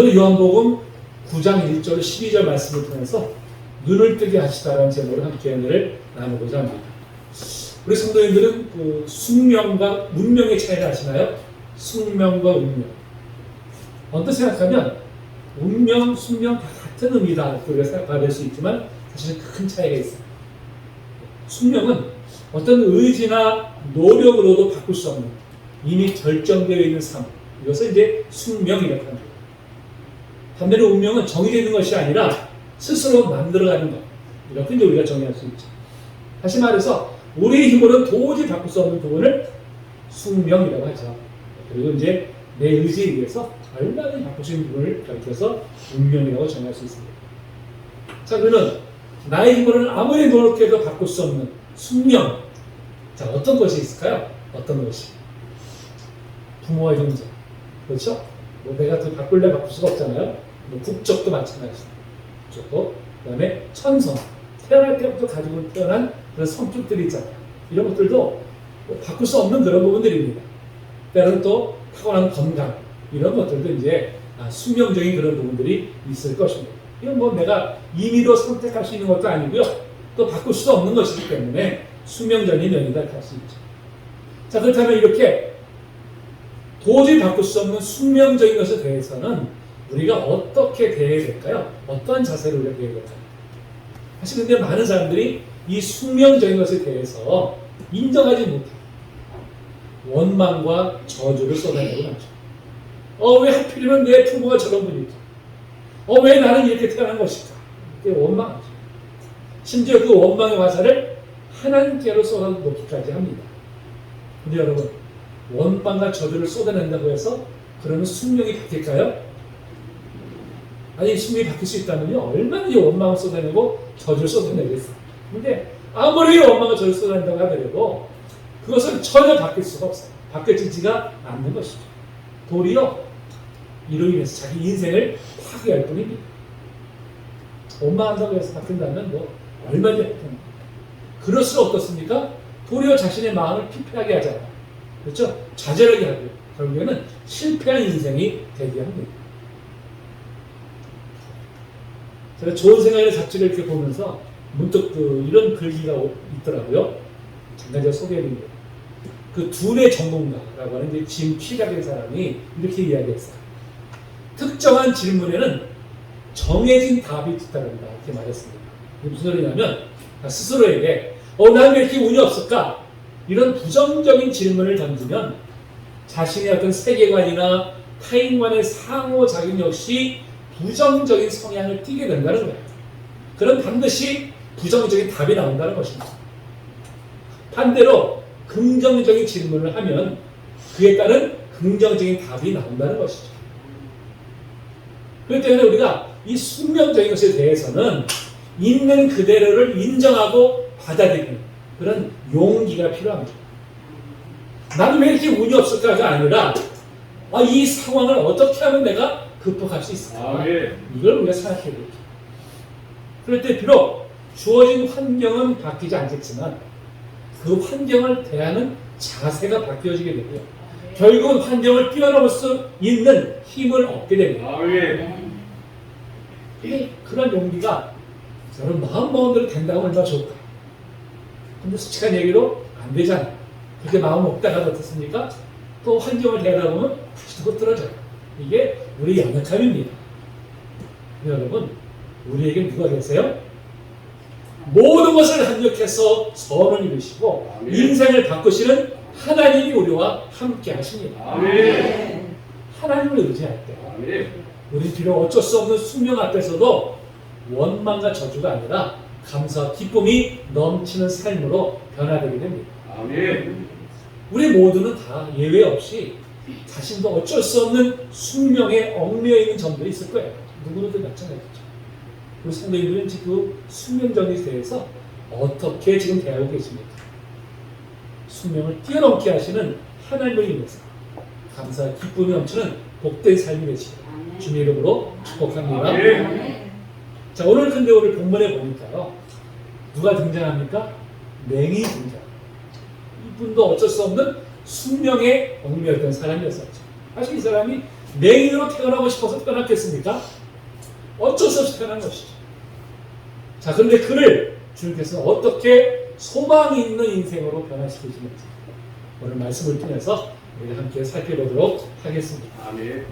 오늘 요한복음 9장 1절 12절 말씀을 통해서 눈을 뜨게 하시다라는 제목으로 함께 은혜를 나누고자 합니다. 우리 성도님들은 그 숙명과 운명의 차이를 아시나요? 숙명과 운명. 언뜻 생각하면 운명, 숙명 다 같은 의미다 우리가 생각할 수 있지만 사실은 큰 차이가 있어요. 숙명은 어떤 의지나 노력으로도 바꿀 수 없는 이미 결정되어 있는 삶, 이것을 이제 숙명이라고 합니다. 반면에 운명은 정해져 있는 것이 아니라 스스로 만들어가는 것, 이렇게 이제 우리가 정의할 수 있죠. 다시 말해서 우리의 힘으로는 도저히 바꿀 수 없는 부분을 숙명이라고 하죠. 그리고 이제 내 의지에 의해서 얼마든지 바꿀 수 있는 부분을 가리켜서 운명이라고 정의할 수 있습니다. 자, 그러면 나의 힘으로는 아무리 노력해도 바꿀 수 없는 숙명. 자, 어떤 것이 있을까요? 어떤 것이? 부모와 형제. 그렇죠? 뭐 내가 또 바꿀래 바꿀 수가 없잖아요. 뭐 국적도 마찬가지입니다. 국적도. 그 다음에 천성. 태어날 때부터 가지고 태어난 그런 성격들이 있잖아요. 이런 것들도 뭐 바꿀 수 없는 그런 부분들입니다. 때로는 또 타고난 건강. 이런 것들도 이제 숙명적인 그런 부분들이 있을 것입니다. 이건 뭐 내가 임의로 선택할 수 있는 것도 아니고요. 또 바꿀 수도 없는 것이기 때문에 숙명적인 면이다 할 수 있죠. 자, 그렇다면 이렇게 도저히 바꿀 수 없는 숙명적인 것에 대해서는 우리가 어떻게 대해야 될까요? 어떠한 자세로 우리가 대해야 될까요? 사실 근데 많은 사람들이 이 숙명적인 것에 대해서 인정하지 못해요. 원망과 저주를 쏟아내고 나죠. 왜 하필이면 내 부모가 저런 분일까? 왜 나는 이렇게 태어난 것일까? 이렇게 원망하죠. 심지어 그 원망의 화살을 하나님께로 쏟아놓기까지 합니다. 근데 여러분, 원망과 저주를 쏟아낸다고 해서 그러면 숙명이 바뀔까요? 아니, 숙명이 바뀔 수 있다면요, 얼마나 이 원망을 쏟아내고 저주를 쏟아내겠어요. 근데 아무리 원망과 저주를 쏟아낸다고 하더라도 그것은 전혀 바뀔 수가 없어요. 바뀌어지지가 않는 것이죠. 도리어 이로 인해서 자기 인생을 파괴할 뿐입니다. 원망한다고 해서 바뀐다면 뭐 얼마든지 바뀝니다. 그럴수록 어떻습니까? 도리어 자신의 마음을 피폐하게 하잖아요. 그렇죠? 좌절하게 하고요. 결국에는 실패한 인생이 되게 합니다. 제가 좋은 생각의 잡지를 이렇게 보면서 문득 이런 글귀가 있더라고요. 잠깐 제가 소개해드립니다. 그 둘의 전문가라고 하는 이제 짐 키라는 사람이 이렇게 이야기했어요. 특정한 질문에는 정해진 답이 있다랍니다. 이렇게 말했습니다. 이게 무슨 소리냐면 스스로에게 난 왜 이렇게 운이 없을까? 이런 부정적인 질문을 던지면 자신의 어떤 세계관이나 타인과의 상호작용 역시 부정적인 성향을 띠게 된다는 거예요. 그럼 반드시 부정적인 답이 나온다는 것입니다. 반대로 긍정적인 질문을 하면 그에 따른 긍정적인 답이 나온다는 것이죠. 그렇기 때문에 우리가 이 숙명적인 것에 대해서는 있는 그대로를 인정하고 받아들이는 그런 용기가 필요합니다. 나는 왜 이렇게 운이 없을까가 아니라 이 상황을 어떻게 하면 내가 극복할 수 있을까? 이걸 우리가 생각해야 되죠. 그럴 때 비록 주어진 환경은 바뀌지 않겠지만 그 환경을 대하는 자세가 바뀌어지게 되고요. 결국은 환경을 뛰어넘을 수 있는 힘을 얻게 됩니다. 그런 용기가 여러분 마음먹은 대로 된다고 얼마나 좋을까? 근데 솔직한 얘기로 안 되잖아요. 그렇게 마음 먹다가 어떻습니까? 또 환경을 대하다 보면 다시 또 떨어져요. 이게 우리 연약함입니다. 여러분, 우리에게 누가 계세요? 모든 것을 합력해서 선을 이루시고 인생을 바꾸시는 하나님이 우리와 함께 하십니다. 하나님을 의지할 때 우리 비록 어쩔 수 없는 숙명 앞에서도 원망과 저주가 아니라 감사와 기쁨이 넘치는 삶으로 변화되게 됩니다. 우리 모두는 다 예외 없이 자신도 어쩔 수 없는 숙명에 얽매여 있는 점들이 있을 거예요. 누구든 마찬가지죠. 우리 성도님들은 지금 그 숙명적인 대해서 어떻게 지금 대하고 계십니까? 숙명을 뛰어넘게 하시는 하나님을 인해서 감사와 기쁨이 넘치는 복된 삶이 되시길 주님의 이름으로 축복합니다. 자, 오늘 근데 오늘 본문에 보니까요, 누가 등장합니까? 맹이 등장. 이분도 어쩔 수 없는 숙명에 얽매였던 사람이었었죠. 사실 이 사람이 맹인으로 태어나고 싶어서 태어났겠습니까? 어쩔 수 없이 태어난 것이죠. 자, 그런데 그를 주님께서 어떻게 소망이 있는 인생으로 변화시키시는지 오늘 말씀을 통해서 우리 함께 살펴보도록 하겠습니다. 아멘.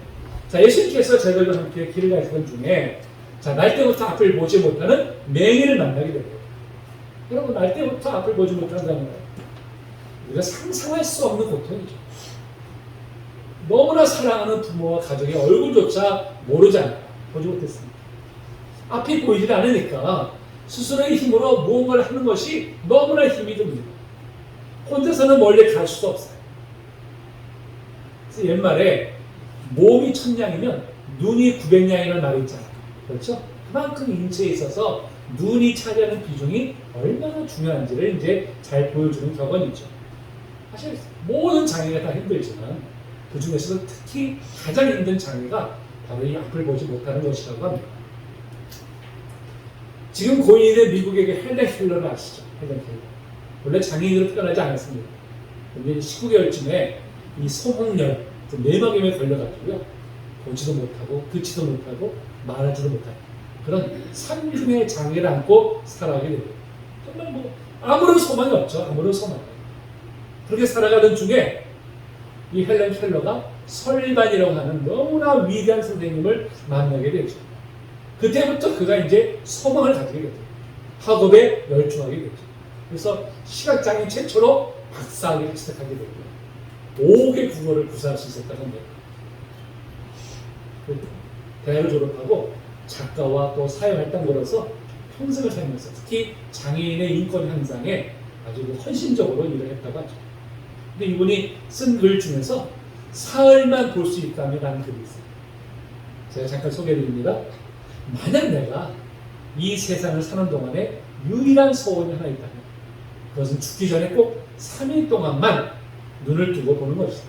자, 예수님께서 저희들과 함께 길을 가시던 중에 자, 날 때부터 앞을 보지 못하는 맹인을 만나게 됩니다. 여러분, 날 때부터 앞을 보지 못한다는 건 우리가 상상할 수 없는 고통이죠. 너무나 사랑하는 부모와 가족의 얼굴조차 모르잖아요. 보지 못했습니다. 앞이 보이지 않으니까 스스로의 힘으로 무언가를 하는 것이 너무나 힘이 듭니다. 혼자서는 멀리 갈 수도 없어요. 그래서 옛말에 몸이 1000양이면 눈이 900양이라는 말이 있잖아요. 그렇죠? 그만큼 인체에 있어서 눈이 차지하는 비중이 얼마나 중요한지를 이제 잘 보여주는 격언이죠. 사실 모든 장애가 다 힘들지만 그 중에서도 특히 가장 힘든 장애가 바로 이 앞을 보지 못하는 것이라고 합니다. 지금 고인의 미국의 헬렌 켈러를 아시죠? 헬렌 켈러. 원래 장애인으로 태어나지 않았습니다. 근데 19개월쯤에 이 소홍열, 내막염에 걸려가지고요. 보지도 못하고, 듣지도 못하고, 말하지도 못하고 그런 상중의 장애를 안고 살아가게 됩니다. 정말 뭐 아무런 소망이 없죠. 아무런 소망. 그렇게 살아가던 중에 이 헬렌 켈러가 설반이라고 하는 너무나 위대한 선생님을 만나게 되죠. 그때부터 그가 이제 소망을 가지게 되죠. 학업에 열중하게 되죠. 그래서 시각장애인 최초로 박사학위를 시작하게 되고요. 5개 국어를 구사할 수 있었다고 합니다. 대학을 졸업하고 작가와 또 사회활동가로서 평생을 살면서 특히 장애인의 인권 향상에 아주 헌신적으로 일을 했다고 하죠. 근데 이분이 쓴 글 중에서 사흘만 볼 수 있다면 라는 글이 있어요. 제가 잠깐 소개해드립니다. 만약 내가 이 세상을 사는 동안에 유일한 소원이 하나 있다면 그것은 죽기 전에 꼭 3일 동안만 눈을 뜨고 보는 것이다.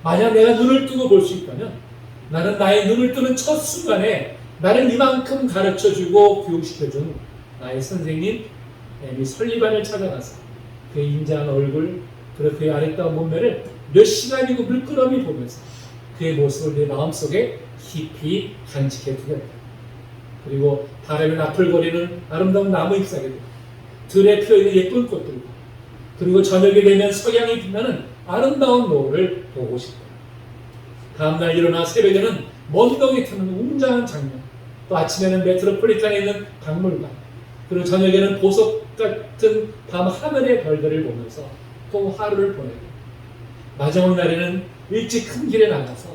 만약 내가 눈을 뜨고 볼 수 있다면 나는 나의 눈을 뜨는 첫 순간에 나를 이만큼 가르쳐주고 교육시켜준 나의 선생님 에미 설리반을 찾아가서 그의 인자한 얼굴 그리고 그의 아름다운 몸매를 몇 시간이고 물끄러미 보면서 그의 모습을 내 마음속에 깊이 간직해 두겠다. 그리고 바람에 나풀거리는 아름다운 나무 잎사귀들, 들에 피어있는 예쁜 꽃들과 그리고 저녁이 되면 석양이 빛나는 아름다운 노을을 보고 싶다. 다음날 일어나 새벽에는 먼동이 트는 웅장한 장면, 또 아침에는 메트로폴리탄에 있는 박물관, 그리고 저녁에는 보석 같은 밤 하늘의 별들을 보면서 또 하루를 보내고 마지막 날에는 일찍 큰 길에 나가서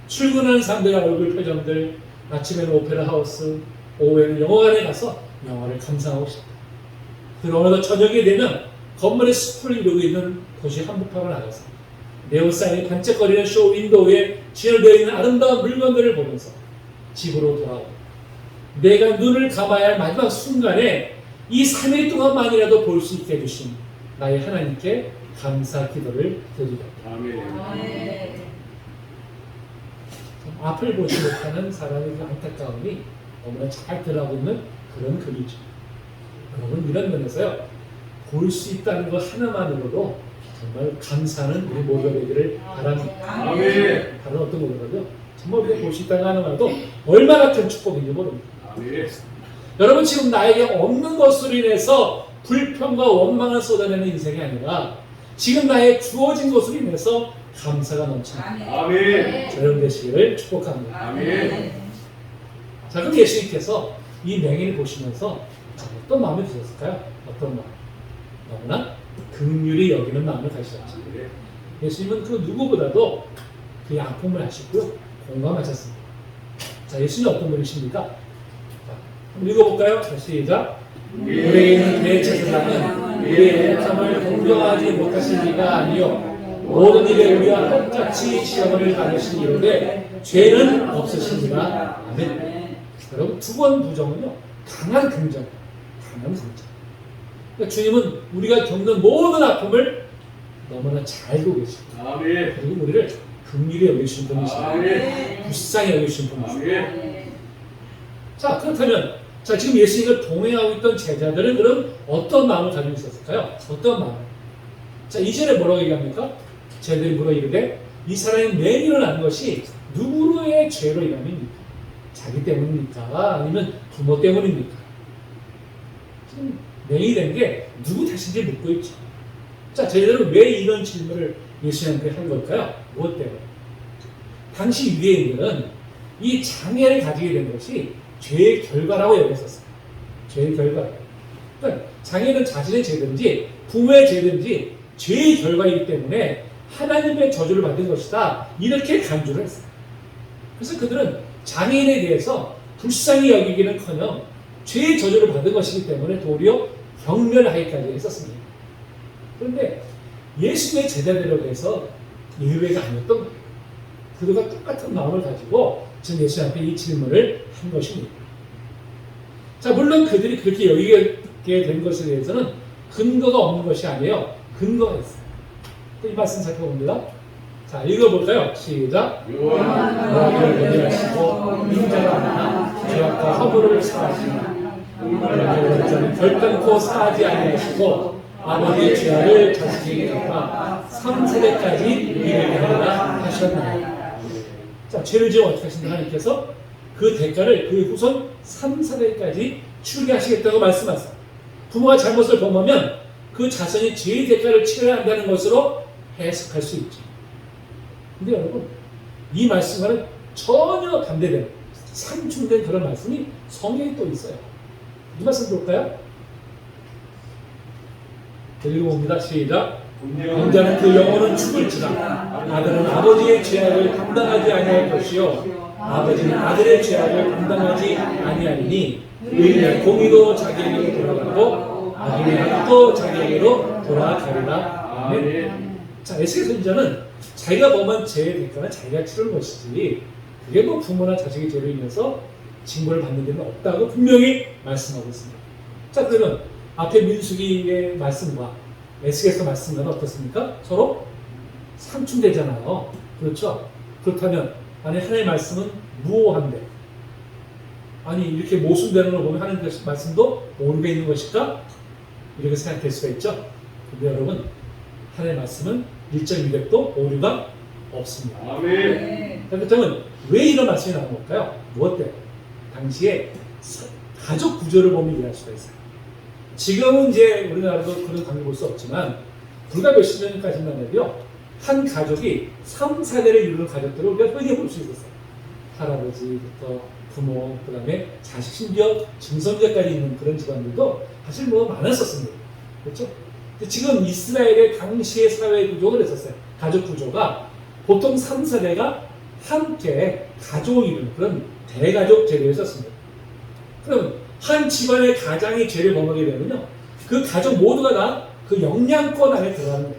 출근하는 사람들의 얼굴 표정들, 아침에는 오페라 하우스, 오후에는 영화관에 가서 영화를 감상하고 싶다. 그리고 어느덧 저녁이 되면 건물의 숲을 이루고 있는 도시 한복판을 나가서 네온사인이 반짝거리는 쇼 윈도우에 진열되어 있는 아름다운 물건들을 보면서 집으로 돌아오고 내가 눈을 감아야 할 마지막 순간에 이 3일 동안만이라도 볼 수 있게 해주신 나의 하나님께 감사 기도를 드리겠다. 아멘. 앞을 보지 못하는 사람의 그 안타까움이 너무나 잘 드러나고 있는 그런 글이죠. 여러분, 이런 면에서요, 볼 수 있다는 것 하나만으로도 정말 감사하는 우리 모두가 되기를 바랍니다. 아멘. 다른 어떤 것보다도 정말 우리가 볼 수 있다는 하나만으로도 얼마나 큰 축복인지 모릅니다. 아멘. 여러분, 지금 나에게 없는 것으로 인해서 불평과 원망을 쏟아내는 인생이 아니라 지금 나의 주어진 것으로 인해서 감사가 넘칩니다. 아멘. 여러분 되시기를 축복합니다. 아멘. 자, 그럼 예수님께서 이 맹인을 보시면서 어떤 마음이 드셨을까요? 어떤 마음? 너무나 긍휼히 여기는 마음을 가지셨죠. 예수님은 그 누구보다도 그의 아픔을 아시고요, 공감하셨습니다. 자, 예수님은 어떤 분이십니까? 자, 한번 읽어볼까요? 자, 시작. 우리에게 있는 대제사장은 우리의 애탐을 공경하지 못하신 이가 아니요 모든 일에 우리와 똑같이 시험을 받으신 이로되 죄는 없으십니다. 아멘. 여러분, 두 번 부정은요, 강한 긍정, 강한 긍정. 그러니까 주님은 우리가 겪는 모든 아픔을 너무나 잘 보고 계십니다. 아멘. 그리고 우리를 긍휼히 여기신 분이십니다. 아멘. 불쌍히 여기신 분이십니다. 아멘. 자, 그렇다면 자, 지금 예수님과 동행하고 있던 제자들은 그럼 어떤 마음을 가지고 있었을까요? 어떤 마음? 자, 2절에 뭐라고 얘기합니까? 제자들이 물어 이르되 이 사람이 맹인을 난 것이 누구의 죄로 인함입니까? 자기 때문입니까? 아니면 부모 때문입니까? 지금 맹이된 게 누구 탓인지 묻고 있죠. 자, 저희들은 왜 이런 질문을 예수님께 한 걸까요? 무엇 때문에? 당시 유대인들은 이 장애를 가지게 된 것이 죄의 결과라고 여겼었어요. 죄의 결과. 그러니까 장애는 자신의 죄든지 부모의 죄든지 죄의 결과이기 때문에 하나님의 저주를 받은 것이다. 이렇게 간주를 했어요. 그래서 그들은 장애인에 대해서 불쌍히 여기기는커녕 죄의 저주를 받은 것이기 때문에 도리어 경멸하기까지 했었습니다. 그런데 예수의 제자들에 대해서 예외가 아니었던 거예요. 그들과 똑같은 마음을 가지고 지금 예수 앞에 이 질문을 한 것입니다. 자, 물론 그들이 그렇게 여기게 된 것에 대해서는 근거가 없는 것이 아니에요. 근거가 있어요. 이 말씀 살펴봅니다. 자, 읽어볼까요? 시작. 요한을 권위하시고 인자가 아니라 죄악과 허물을 사하시나 저는 결단코 사하지 아니하시고 아버지의 죄악을 자식에게 갚아 3세대까지 이르게 하리라 하셨나요? 자, 죄를 지어 어떻게 하신다 하나님께서 그 대가를 그 후손 3세대까지 치르게 하시겠다고 말씀하세요. 부모가 잘못을 범하면 그 자손이 죄의 대가를 치러야 한다는 것으로 해석할 수 있죠. 근데 여러분, 이 말씀과는 전혀 반대되는 상충된 그런 말씀이 성경에 또 있어요. 이 말씀 볼까요? 읽어봅니다. 시작. 공자는 그 영혼은 죽을지라 아들은 아버지의 죄악을 감당하지 아니할 것이요 아버지는 아들의 죄악을 감당하지 아니하리니 의인의 공의도 자기에게로 돌아가고 악인의 악도 자기에게로 돌아가리라. 아멘. 자, 에스겔 선지자는 자기가 범한 죄의 대가는 자기가 치를 것이지 그게 뭐 부모나 자식의 죄로 인해서 징벌을 받는 데는 없다고 분명히 말씀하고 있습니다. 자, 그러면 앞에 민수기의 말씀과 에스겔서 말씀과는 어떻습니까? 서로 상충되잖아요. 그렇죠? 그렇다면 아니 하나님의 말씀은 무오한데 아니 이렇게 모순되는 걸 보면 하나님의 말씀도 오류가 있는 것일까? 이렇게 생각될 수가 있죠. 근데 여러분 하나님의 말씀은 1.200도 오류가 없습니다. 아멘. 그렇다면 왜 이런 말씀이 나온 걸까요? 무엇 때문에? 당시에 가족 구조를 보면 이해할 수가 있어요. 지금은 이제 우리나라도 그런 관계를 볼 수 없지만 불과 몇십 년까지만 해도요 한 가족이 3세대를 이루는 가족들을 우리가 흔히 볼 수 있었어요. 할아버지부터 부모, 그 다음에 자식, 심지어 증손자까지 있는 그런 집안들도 사실 뭐 많았었습니다. 그렇죠? 지금 이스라엘의 당시의 사회 구조가 그랬었어요. 가족 구조가 보통 3세대가 함께 가족을 이루는 그런 대가족 제도를 썼습니다. 그럼 한 집안의 가장이 죄를 범하게 되면요, 그 가족 모두가 다 그 영향권 안에 들어가는 거예요.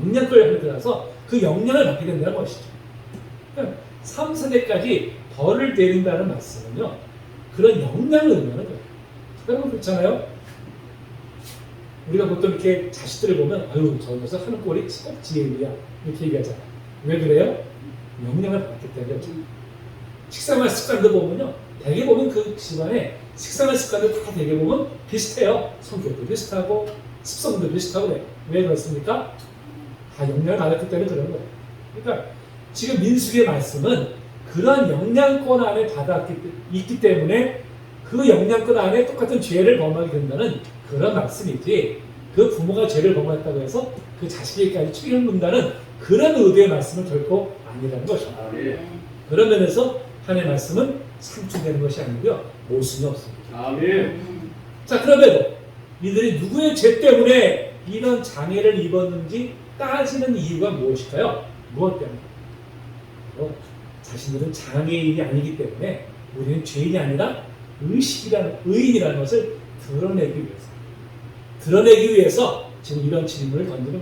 영향권 안에 들어가서 그 영향을 받게 된다는 것이죠. 그럼 3세대까지 벌을 내린다는 말씀은요, 그런 영향을 의미하는 거예요. 여러분 그렇잖아요? 우리가 보통 이렇게 자식들을 보면 아유 저 녀석 하는 꼴이 꼭 지혜이야 이렇게 얘기하잖아요. 왜 그래요? 영향을 받기 때문에. 식생활 습관도 보면요, 대개 보면 그 집안에 식생활 습관도 다 대개 보면 비슷해요. 성격도 비슷하고 습성도 비슷하고 그래요. 왜 그렇습니까? 다 영향을 받았기 때문에 그런 거예요. 그러니까 지금 민수기의 말씀은 그런 영향권 안에 있기 때문에 그 영향권 안에 똑같은 죄를 범하게 된다는 그런 말씀이지, 그 부모가 죄를 범했다고 해서 그 자식에게까지 책임을 그런 의도의 말씀은 결코 아니라는 것입니다. 그런 면에서 하나님의 말씀은 상충되는 것이 아니고요, 모순이 없습니다. 아멘. 자, 그럼에도 이들이 누구의 죄 때문에 이런 장애를 입었는지 따지는 이유가 무엇일까요? 무엇 때문에? 자신들은 장애인이 아니기 때문에 우리는 죄인이 아니라 의인이라는 것을 드러내기 위해서 지금 이런 질문을 던지는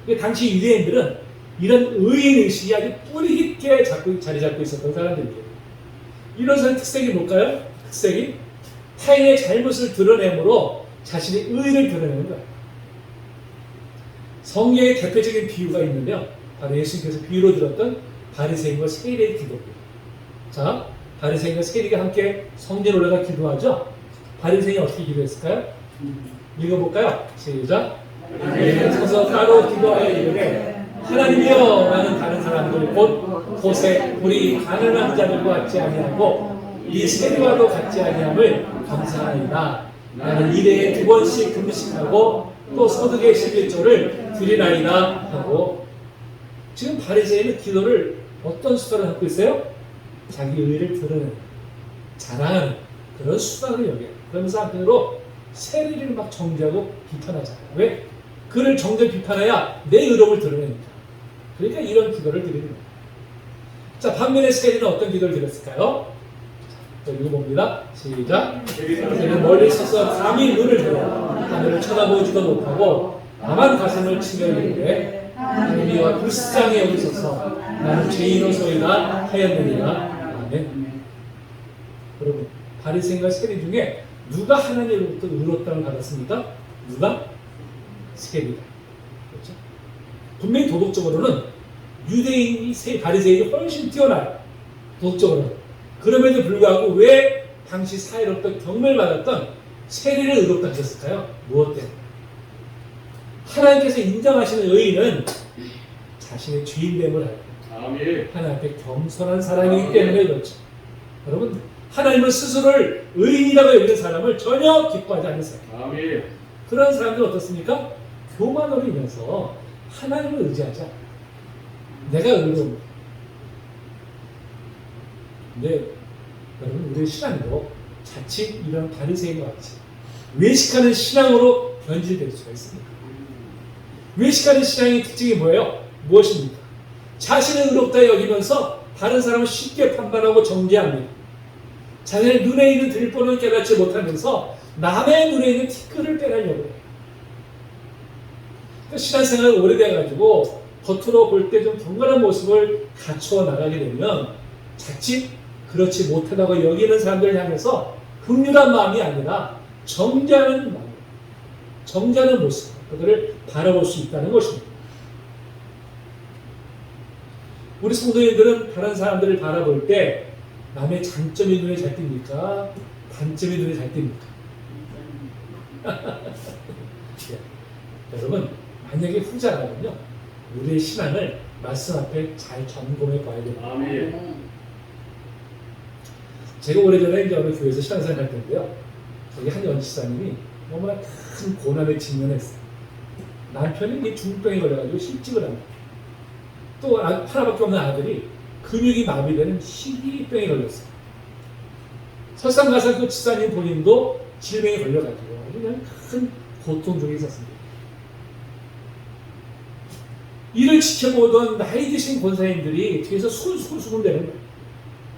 거예요. 당시 유대인들은 이런 의인의식이 아주 뿌리 깊게 자리 잡고 있었던 사람들이에요. 이런 사람의 특색이 뭘까요? 특색이 타인의 잘못을 드러내므로 자신의 의를 드러내는 거예요. 성경의 대표적인 비유가 있는데요, 바로 예수님께서 비유로 들었던 바리새인과 세리의 기도입니다. 자, 바리새인과 세리가 함께 성전에 올라가 기도하죠. 바리새인이 어떻게 기도했을까요? 읽어볼까요? 시작. 너희는 서서 따로 기도하여 이르되 하나님이여 라는 다른 사람들 곧 곳에 우리 가난한 자들과 같지 아니하고 이 세리와도 같지 아니함을 감사하나이다. 나는 일회에 2번씩 금식하고 또 소득의 11조를 드리나이다 하고 지금 바리새인은 기도를 어떤 수단을 갖고 있어요? 자기 의를 드러내는 자랑하는 그런 수단을 여겨요. 그러면서 한편으로 세리를 막 정죄하고 비판하잖아요. 왜? 그를 정죄 비판해야 내 의로움을 드러내니까. 그러니까 이런 기도를 드리는 거예요. 자, 반면에 세리는 어떤 기도를 드렸을까요? 자, 읽어봅니다. 시작. 세리는 멀리 서서 감히 눈을 들어 하늘을 쳐다보지도 못하고 다만 가슴을 치며 이르되 하나님이여 불쌍히 여기소서 나는 죄인으로소이다 하였느니라. 아멘. 여러분, 바리새인과 세리 중에 누가 하나님으로부터 의롭다는 받았습니까? 누가? 세리다. 그렇죠? 분명히 도덕적으로는 유대인이 바리새인이 훨씬 뛰어나요. 도덕적으로는. 그럼에도 불구하고 왜 당시 사회로부터 경멸 받았던 세리를 의롭다 하셨을까요? 무엇 때문에? 하나님께서 인정하시는 의인은 자신의 주인됨을 알고 하나님 앞에 겸손한 사람이기 때문에 그렇죠. 여러분, 하나님은 스스로를 의인이라고 여기는 사람을 전혀 기뻐하지 않는 사람. 그런 사람들은 어떻습니까? 교만으로 인해서 하나님을 의지하지 않아요. 내가 의로운. 근데 여러분, 우리의 신앙도 자칫 이런 바리새인과 같이 외식하는 신앙으로 변질될 수가 있습니다. 외식하는 신앙의 특징이 뭐예요? 무엇입니까? 자신을 의롭다 여기면서 다른 사람을 쉽게 판단하고 정죄합니다. 자신의 눈에 있는 들보는 깨닫지 못하면서 남의 눈에 있는 티끌을 빼내려고 해요. 그러니까 신앙생활이 오래돼가지고 겉으로 볼 때 좀 경건한 모습을 갖추어 나가게 되면 자칫 그렇지 못하다고 여기는 사람들을 향해서 긍휼한 마음이 아니라 정죄하는 마음, 정죄하는 모습, 그들을 바라볼 수 있다는 것입니다. 우리 성도님들은 다른 사람들을 바라볼 때 남의 장점이 눈에 잘 띕니까? 단점이 눈에 잘 띕니까? 여러분, 만약에 후자라면요, 우리의 신앙을 말씀 앞에 잘 점검해 봐야 됩니다. 제가 오래전에 이제 어느 교회에서 신앙생활 할 텐데요, 저기 한 연지사님이 너무나 큰 고난에 직면했어요. 남편이 중병에 걸려가지고 실직을 합니다. 또 하나밖에 없는 아들이 근육이 마비되는 희귀병에 걸렸어요. 설상가상 그 지사님 본인도 질병에 걸려가지고 그냥 큰 고통 중에 있었습니다. 이를 지켜보던 나이 드신 권사님들이 뒤에서 수군수군대는 거예요.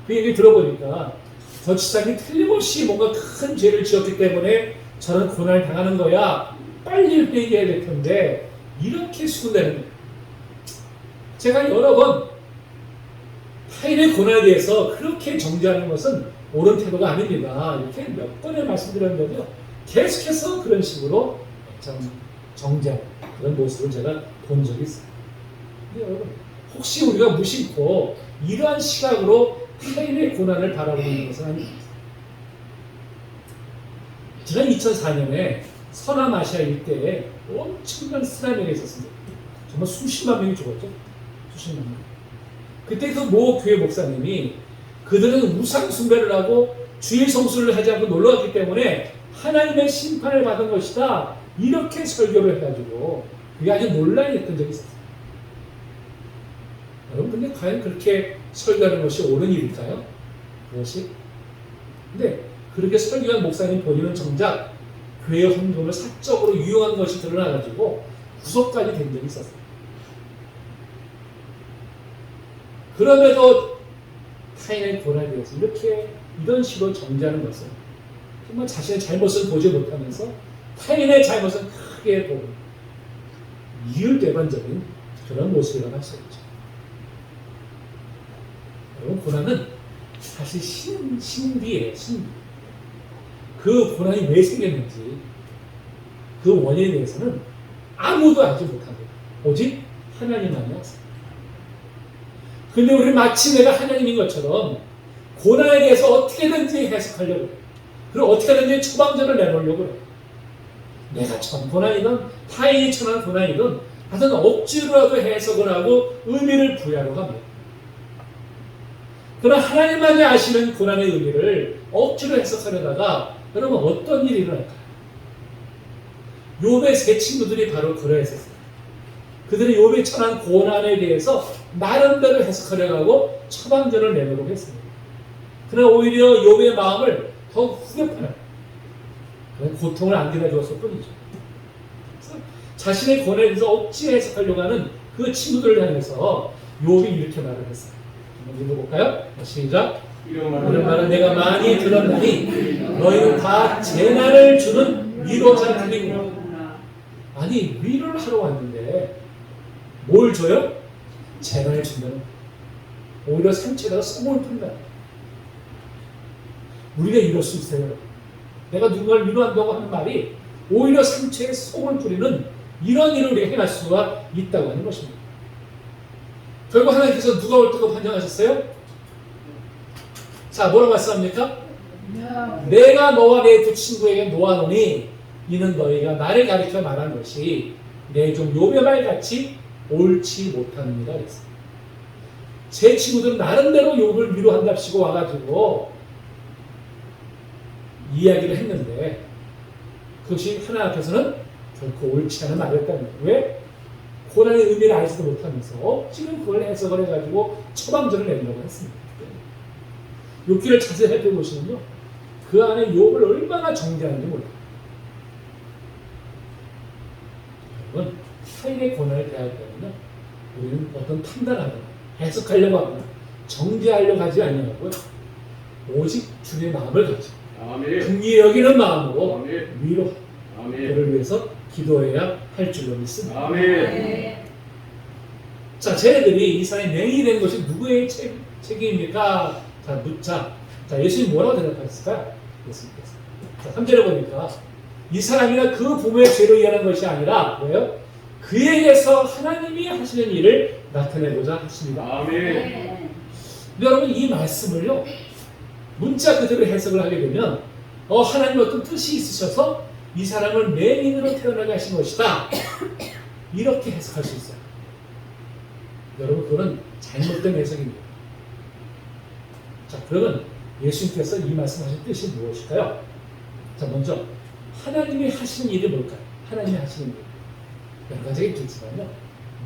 그 얘기 들어보니까 저 지사님 틀림없이 뭔가 큰 죄를 지었기 때문에 저런 고난을 당하는 거야. 빨리 얘기해야 될 텐데 이렇게 수군대는 거예요. 제가 여러 번 타인의 고난에 대해서 그렇게 정죄하는 것은 옳은 태도가 아닙니다. 이렇게 몇 번을 말씀드렸는데요. 계속해서 그런 식으로 정죄하는 그런 모습을 제가 본 적이 있어요. 근데 여러분, 혹시 우리가 무심코 이러한 시각으로 타인의 고난을 바라보는 것은 아닙니다. 지난 2004년에 서남아시아 일대에 엄청난 쓰나미가 있었습니다. 정말 수십만 명이 죽었죠. 수십만 명. 그때 그 모 교회 목사님이 그들은 우상 숭배를 하고 주일 성수를 하지 않고 놀러 갔기 때문에 하나님의 심판을 받은 것이다. 이렇게 설교를 해가지고 그게 아주 논란이 됐던 적이 있었어요. 여러분, 근데 과연 그렇게 설교하는 것이 옳은 일일까요? 그것이? 근데 그렇게 설교한 목사님 본인은 정작 교회 헌금을 사적으로 유용한 것이 드러나가지고 구속까지 된 적이 있었어요. 그럼에도 타인의 고난에 대해서 이런 식으로 정죄하는 것은 정말 자신의 잘못을 보지 못하면서 타인의 잘못은 크게 보고 이율배반적인 그런 모습이라고 할 수 있죠. 여러분, 고난은 사실 신비예요. 신비. 그 고난이 왜 생겼는지 그 원인에 대해서는 아무도 알지 못합니다. 오직 하나님만이 아세요. 근데 우리는 마치 내가 하나님인 것처럼 고난에 대해서 어떻게든지 해석하려고 해요. 그리고 어떻게든지 처방전을 내놓으려고 해요. 내가 처한 고난이든 타인이 처한 고난이든 하여튼 억지로라도 해석을 하고 의미를 부여하려고 합니다. 그러나 하나님만이 아시는 고난의 의미를 억지로 해석하려다가 여러분 어떤 일이 일어날까요? 욥의 세 친구들이 바로 그러했었어요. 그들이 욥의 처한 고난에 대해서 나름대로 해석하려고 하고 처방전을 내놓으려고 했습니다. 그러나 오히려 욥의 마음을 더욱 후벼파는 고통을 안겨다 주었을 뿐이죠. 자신의 고난에 대해서 억지 해석하려고 하는 그 친구들을 향해서 욥이 이렇게 말을 했어요. 한번 읽어볼까요? 시작. 이런 말은 내가 많이 들었나니 너희는 다 재난을 주는 위로자들이구나. 아니 위로를 하러 왔는데 뭘 줘요? 재난을 준다는 거예요. 오히려 상처에다가 솜을 푼다. 우리가 이럴 수 있어요. 내가 누군가를 위로한다고 하는 말이 오히려 상처에 솜을 뿌리는 이런 일을 우리가 행할 수가 있다고 하는 것입니다. 결국 하나님께서 누가 옳다고 판정하셨어요? 자, 뭐라고 말씀합니까? 내가 너와 내 두 친구에게 놓아노니 이는 너희가 나를 가리켜 말한 것이 내 종 욥의 말같이 옳지 못합니다. 그랬어요. 제 친구들은 나름대로 욥을 위로한답시고 와가지고 이야기를 했는데 그것이 하나님 앞에서는 결코 옳지 않은 말이었다는 거예요. 왜? 고난의 의미를 알지도 못하면서 지금 그걸 해석을 해가지고 처방전을 내려고 했습니다. 욥기를 자세히 살펴보시면요, 그 안에 욥을 얼마나 정죄하는지 몰라요. 여러분, 타인의 고난을 대할 때는요, 우리는 어떤 판단하거나 해석하려고 하거나 정죄하려고 하지 않냐고요. 오직 주님의 마음을 가지고 긍휼히 여기는 마음으로 위로 그를 위해서 기도해야 할 줄로 믿습니다. 자, 쟤네들이 이 사람이 맹인이 된 것이 누구의 책임입니까? 자, 묻자. 자, 예수님 뭐라고 대답하셨을까요? 예수님께서. 자, 3절에 보니까 이 사람이나 그 부모의 죄로 인한 것이 아니라 뭐예요? 그에게서 하나님이 하시는 일을 나타내고자 하십니다. 여러분, 이 말씀을요, 문자 그대로 해석을 하게 되면 하나님 어떤 뜻이 있으셔서 이 사람을 맹인으로 태어나게 하신 것이다, 이렇게 해석할 수 있어요. 여러분, 그건 잘못된 해석입니다. 자, 그러면 예수님께서 이 말씀하신 뜻이 무엇일까요? 자, 먼저 하나님이 하시는 일이 뭘까요? 하나님이 하시는 일 여러 가지가 있겠지만요,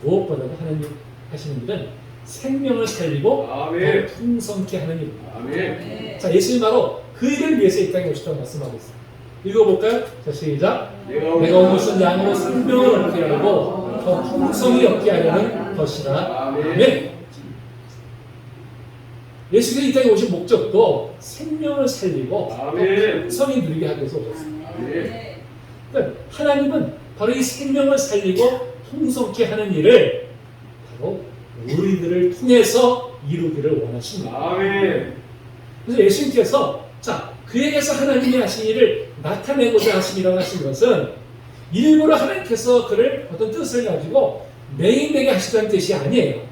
무엇보다도 하나님이 하시는 일은 생명을 살리고 더 풍성케 하는 일입니다. 자, 예수님 바로 그 일을 위해서 이 땅에 오셨다고 말씀하고 있어요. 읽어볼까요? 자, 시작. 내가 온 것은 양으로 생명을 얻게 하려고 더 풍성히 얻게 하려는 것이라. 아멘. 예수께서 이 땅에 오신 목적도 생명을 살리고 풍성히 누리게 하기 위해서 오셨습니다. 그러니까 하나님은 바로 이 생명을 살리고 풍성케 하는 일을 바로 우리들을 통해서 이루기를 원하십니다. 그래서 예수님께서 자, 그에게서 하나님이 하신 일을 나타내고자 하심이라고 하신 것은 일부러 하나님께서 그를 어떤 뜻을 가지고 맹인되게 하시다는 뜻이 아니에요.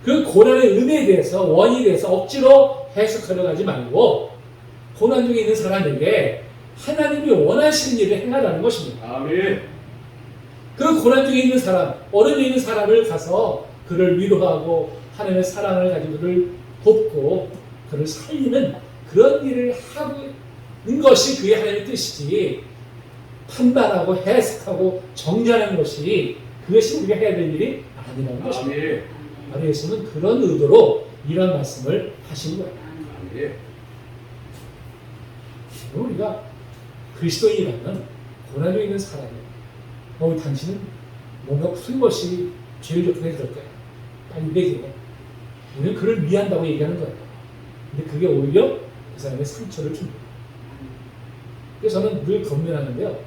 그 고난의 의미에 대해서, 원인에 대해서 억지로 해석하려고 하지 말고 고난 중에 있는 사람에게 하나님이 원하시는 일을 행하라는 것입니다. 그 고난 중에 있는 사람, 어려움에 있는 사람을 가서 그를 위로하고 하나님의 사랑을 가지고 그를 돕고 그를 살리는 그런 일을 하는 것이 그의 하나님의 뜻이지, 판단하고 해석하고 정죄하는 것이 그것이 우리가 해야 될 일이 아니라는 것입니다. 바로 예수는 그런 의도로 이런 말씀을 하신 거예요. 우리가 그리스도인이라면 고난에 있는 사람이에요. 당신은 뭔가 푼 것이 제일 좋게 될 거야. 빨리 내게. 우리는 그를 위한다고 얘기하는 거예요. 근데 그게 오히려 그 사람의 상처를 줍니다. 그래서 저는 늘 건면하는데요,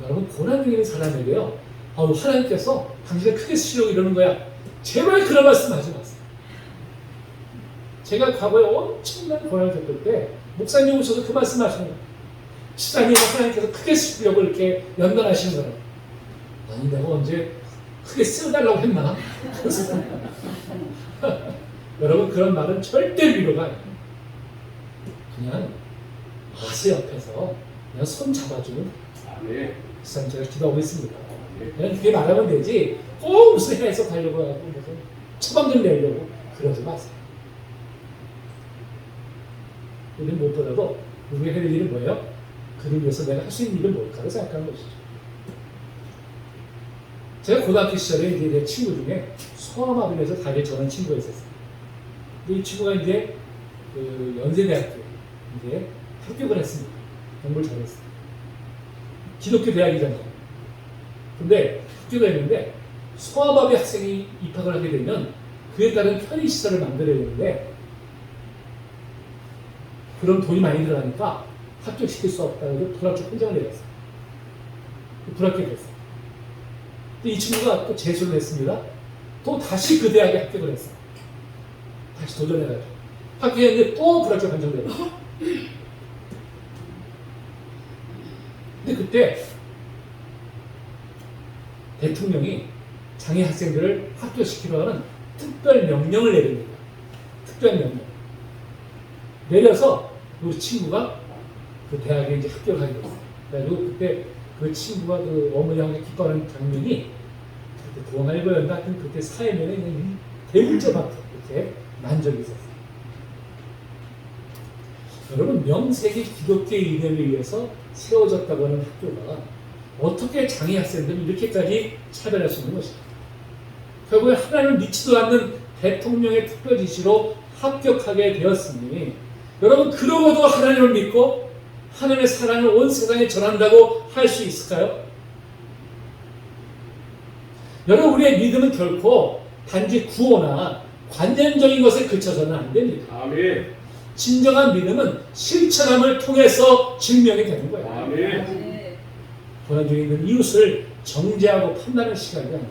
여러분, 고난 중에 있는 사람에게요, 하나님께서 당신을 크게 쓰시려고 이러는 거야, 제발 그런 말씀 하지 마세요. 제가 과거에 엄청난 고난을 겪을 때 목사님 오셔서 그 말씀 하시는 거예요. 시장님, 하나님께서 크게 쓰시려고 이렇게 연단하시는 거예요. 아니, 내가 언제 크게 쓰달라고 했나? 여러분, 그런 말은 절대 위로가 아니에요. 그냥 와서 옆에서 그냥 손 잡아주는, 시장 제가 기도하고 있습니다. 그냥 그렇게 말하면 되지 꼭 무슨 해석하려고 하고 무슨 처방전 내려고 그러지 마세요. 우리는 무엇보다도 우리가 해야 될 일은 뭐예요? 그를 위해서 내가 할 수 있는 일은 뭘까를 생각하는 것이죠. 제가 고등학교 시절에 이제 내 친구 중에 소아마비에서 다리에 전한 친구가 있었어요. 근데 이 친구가 이제 그 연세대학교에 이제 합격을 했습니다. 공부를 잘했어요. 기독교 대학이잖아요. 근데 합격을 했는데 소아마비 학생이 입학을 하게 되면 그에 따른 편의시설을 만들어야 되는데 그런 돈이 많이 들어가니까 합격시킬 수 없다고 불합격 판정을 내렸어요. 불합격했어요. 근데 이 친구가 또 재수를 했습니다. 또 다시 그 대학에 합격을 했어요. 다시 도전해가지고 합격했는데 또 불합격 판정을 내렸어요. 근데 그때 대통령이 장애 학생들을 합격시키려 하는 특별 명령을 내립니다. 특별 명령. 내려서 우리 친구가 그 대학에 이제 합격을 하게 됐어요. 그래가지고 그때 그 친구가 그 어머니하고 기뻐하는 장면이 그때 동아일보였나 하여튼 그때 사회면에 그냥 대문자만큼 이렇게 난 적이 있었어요. 여러분 명색이 기독교의 이념에 의해서 세워졌다고 하는 학교가 어떻게 장애 학생들을 이렇게까지 차별할 수 있는 것일까? 결국에 하나님을 믿지도 않는 대통령의 특별 지시로 합격하게 되었으니 여러분 그러고도 하나님을 믿고 하나님의 사랑을 온 세상에 전한다고 할 수 있을까요? 여러분 우리의 믿음은 결코 단지 구호나 관념적인 것에 그쳐서는 안 됩니다. 아멘. 진정한 믿음은 실천함을 통해서 증명이 되는 거예요. 아멘. 고난 중에 있는 이웃을 정죄하고 판단하는 시간이 아니라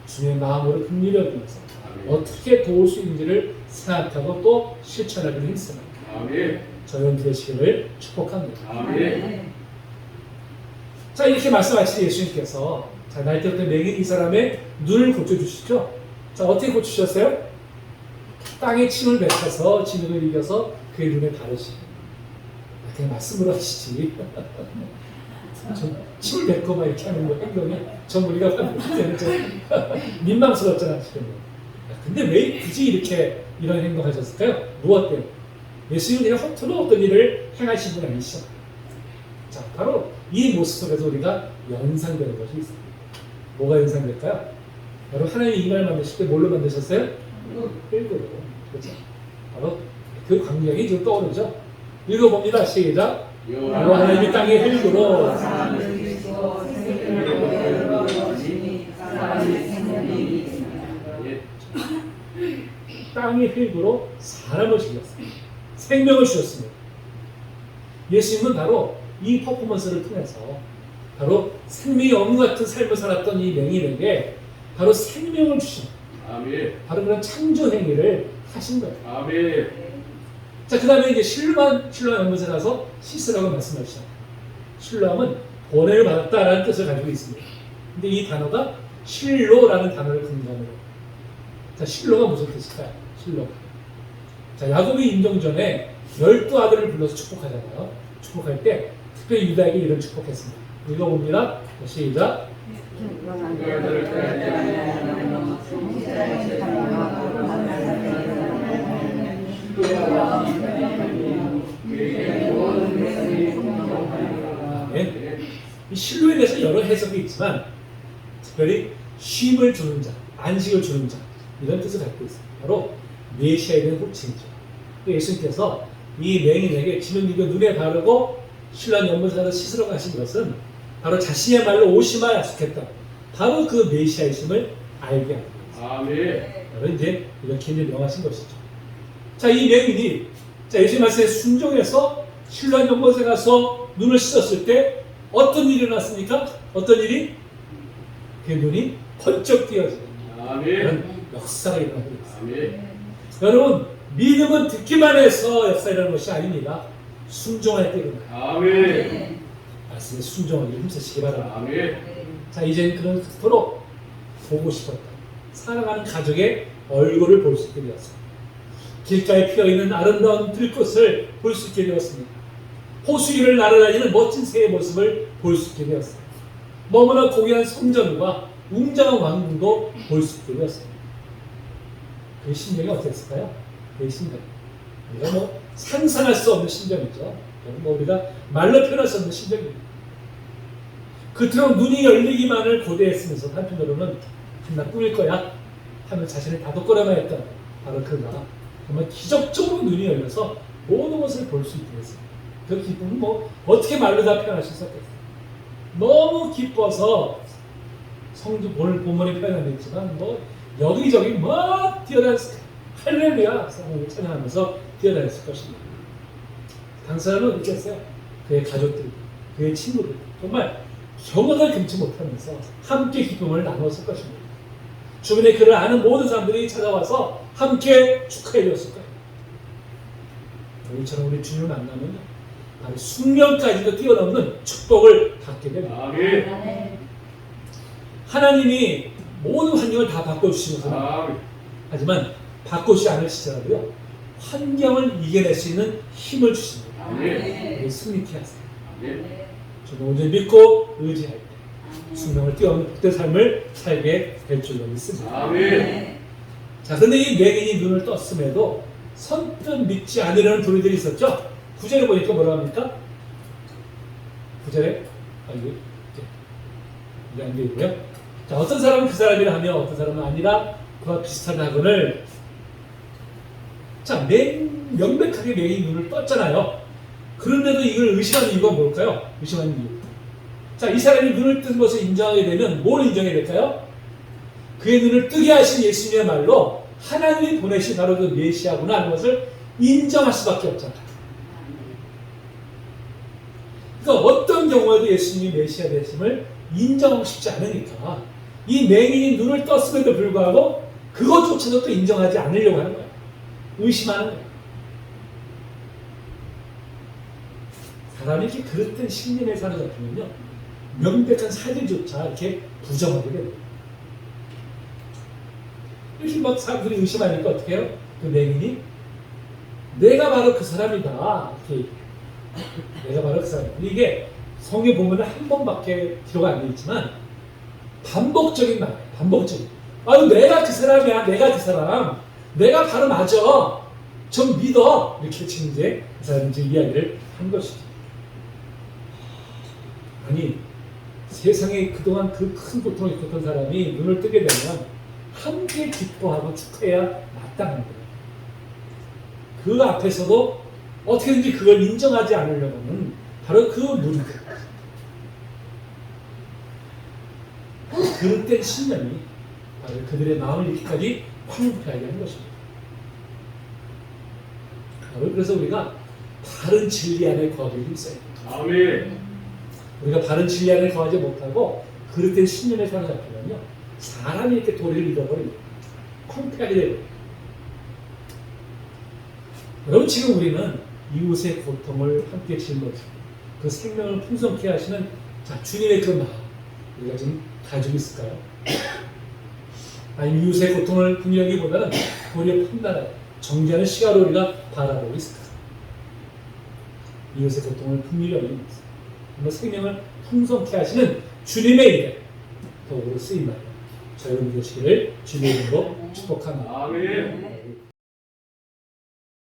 주의 마음으로 긍휼히 여기면서 어떻게 도울 수 있는지를 생각하고 또 실천하기를 힘쓰는 아멘. 저희는 되시기를 축복합니다. 아멘. 자 이렇게 말씀하신 예수님께서 자 날 때부터 맹인 이 사람의 눈을 고쳐주시죠. 자 어떻게 고치셨어요? 땅에 침을 뱉어서 진흙을 이겨서 그의 눈에 바르시고 그냥 말씀으로 하시지 침을 뱉고 막 이렇게 하는 거 행동이 전 우리가 봤을 때는 좀 민망스럽잖아 지금. 근데 왜 굳이 이렇게 이런 행동하셨을까요? 무엇 때문에? 예수님은 그냥 허투루 어떤 일을 행하신 분 아니시죠? 자 바로 이 모습 속에서 우리가 연상되는 것이 있습니다. 뭐가 연상될까요? 여러분 하나님이 이 말 만드실 때 뭘로 만드셨어요? 흙으로. 그렇죠? 바로 그 광경이 지금 떠오르죠? 읽어봅니다. 시작. 여호와 하나님이 땅의 흙으로 땅의 흙으로 사람을 지었습니다. 생명을 주셨습니다. 예수님은 바로 이 퍼포먼스를 통해서 바로 생명이 없는 같은 삶을 살았던 이 맹인에게 바로 생명을 주신 바로 그런 창조 행위를 하신 거예요. 아멘. 자, 그 다음에 이제 실로암 연못에 가서 씻으라고 말씀하시죠. 실로암은 번뇌를 받았다라는 뜻을 가지고 있습니다. 근데 이 단어가 실로라는 단어를 근간으로. 자, 실로가 무슨 뜻일까요? 실로. 자, 야곱이 임종 전에 12아들을 불러서 축복하잖아요. 축복할 때 특별히 유다에게 이런 축복했습니다. 읽어봅니다. 시작. 이 실로에 대해서 여러 해석이 있지만 특별히 쉼을 주는 자, 안식을 주는 자 이런 뜻을 갖고 있습니다. 바로 메시아에 대한 호칭이죠. 예수님께서 이 맹인에게 진흙 이겨 눈에 바르고 신랑 연못에 가서 씻으러 가신 것은 바로 자신의 말로 오심을 약속했던 바로 그 메시아이심을 알게 하는 거예요. 아멘. 여러분 이제 이렇게 이제 명하신 것이죠. 자, 이 맹인이 자 예수님 말씀에 순종해서 신랑 연못에 가서 눈을 씻었을 때 어떤 일이 일어났습니까? 어떤 일이? 그 눈이 번쩍 띄어지는 그런 역사가 일어나고 있습니다. 아멘. 여러분 믿음은 듣기만 해서 역사라는 것이 아닙니다. 순종할 때 일어나요. 아멘. 말씀에 순종하기 힘쓰시기 바랍니다. 아멘. 자 이제 그토록 보고 싶었다. 사랑하는 가족의 얼굴을 볼 수 있게 되었습니다. 길가에 피어있는 아름다운 들꽃을 볼 수 있게 되었습니다. 호수 위를 날아다니는 멋진 새의 모습을 볼 수 있게 되었습니다. 너무나 고귀한 성전과 웅장한 왕궁도 볼 수 있게 되었습니다. 그 심정이 어땠을까요? 그 심정. 우리가 뭐 상상할 수 없는 심정이죠. 뭐 우리가 말로 표현할 수 없는 심정입니다. 그토록 눈이 열리기만을 고대했으면서 한편으로는 나 꾸밀 거야 하며 자신을 다독거려만 했던 바로 그 나라. 정말 기적적으로 눈이 열려서 모든 것을 볼 수 있게 됐습니다. 그 기쁨은 뭐 어떻게 말로 다 표현할 수 있었겠어요. 너무 기뻐서 성주 오늘 본문에 표현 안 됐지만 뭐 여기저기 막 뛰어다녔을 할렐루야 하나님을 찬양하면서 뛰어다녔을 것입니다. 당사자는 어떻게 했어요? 그의 가족들, 그의 친구들 정말 경악을 금치 못하면서 함께 기쁨을 나눴을 것입니다. 주변에 그를 아는 모든 사람들이 찾아와서 함께 축하해 줬을 거예요. 우리처럼 우리 주님을 만나면 바로 숙명까지도 뛰어넘는 축복을 받게 됩니다. 아멘. 하나님이 모든 환경을 다 바꿔주시면서 하지만 바꾸지 않으시더라도요 환경을 이겨낼 수 있는 힘을 주십니다. 아멘. 우리 승리케 하세요. 아멘. 저는 온전히 믿고 의지할 때 숙명을 뛰어넘는 복된 삶을 살게 될 줄로 믿습니다. 아멘. 자, 근데 이 맹인이 눈을 떴음에도 선뜻 믿지 않으려는 도리들이 있었죠. 9절에 보니까 뭐라고 합니까? 9절에 이게 안 되고요. 자, 어떤 사람은 그 사람이라 하며 어떤 사람은 아니라 그와 비슷하다거늘. 자, 명백하게 맹인이 눈을 떴잖아요. 그런데도 이걸 의심하는 이유가 뭘까요? 의심하는 이유. 자, 이 사람이 눈을 뜬 것을 인정하게 되면 뭘 인정해야 될까요? 그의 눈을 뜨게 하신 예수님의 말로 하나님이 보내신 바로 그 메시아구나 하는 것을 인정할 수밖에 없잖아요. 그러니까 어떤 경우에도 예수님이 메시아 되심을 인정하고 싶지 않으니까 이 맹인이 눈을 떴음에도 불구하고 그것조차도 또 인정하지 않으려고 하는 거예요. 의심하는 거예요. 사람이 이렇게 그릇된 신념에 사로잡히면요 명백한 사실조차 이렇게 부정하게 됩니다. 이렇게 막 사람들이 의심하니까 어떻게 해요? 그 맹인이 내가 바로 그 사람이다. 이렇게 내가 바로 그 사람이다. 이게 성경 보면 한 번밖에 기록 안 되어 있지만 반복적인 말이에요. 반복적인. 아유 내가 그 사람이야. 내가 그 사람. 내가 바로 맞아. 좀 믿어. 이렇게 지금 이제 그 사람이 이제 이야기를 한 것이죠. 아니 세상에 그동안 그 큰 고통을 겪었던 사람이 눈을 뜨게 되면 함께 기뻐하고 축하해야 마땅한 거예요. 그 앞에서도 어떻게든지 그걸 인정하지 않으려고 하는 바로 그 무리들. 그릇된 신념이 바로 그들의 마음을 이렇게까지 황폐하게 한 것입니다. 바로 그래서 우리가 바른 진리 안에 거하기 힘써야 됩니다. 아멘. 우리가 바른 진리 안에 거하지 못하고 그릇된 신념에 사로잡히면요 사람이 이렇게 도리를 잃어버립니다. 황폐하게 됩니다. 여러분 지금 우리는 이웃의 고통을 함께 짊어지고 그 생명을 풍성케 하시는 자, 주님의 그 마음 우리가 지금 가지고 있을까요? 아니면 이웃의 고통을 긍휼하기보다는 도리어 판단하고 정죄하는 시각으로 우리가 바라보고 있을까? 이웃의 고통을 긍휼히 여기면서 생명을 풍성케 하시는 주님의 일에 도구로 쓰임하여 저 여러분 되시기를 주님의 이름으로 축복합니다. 아멘.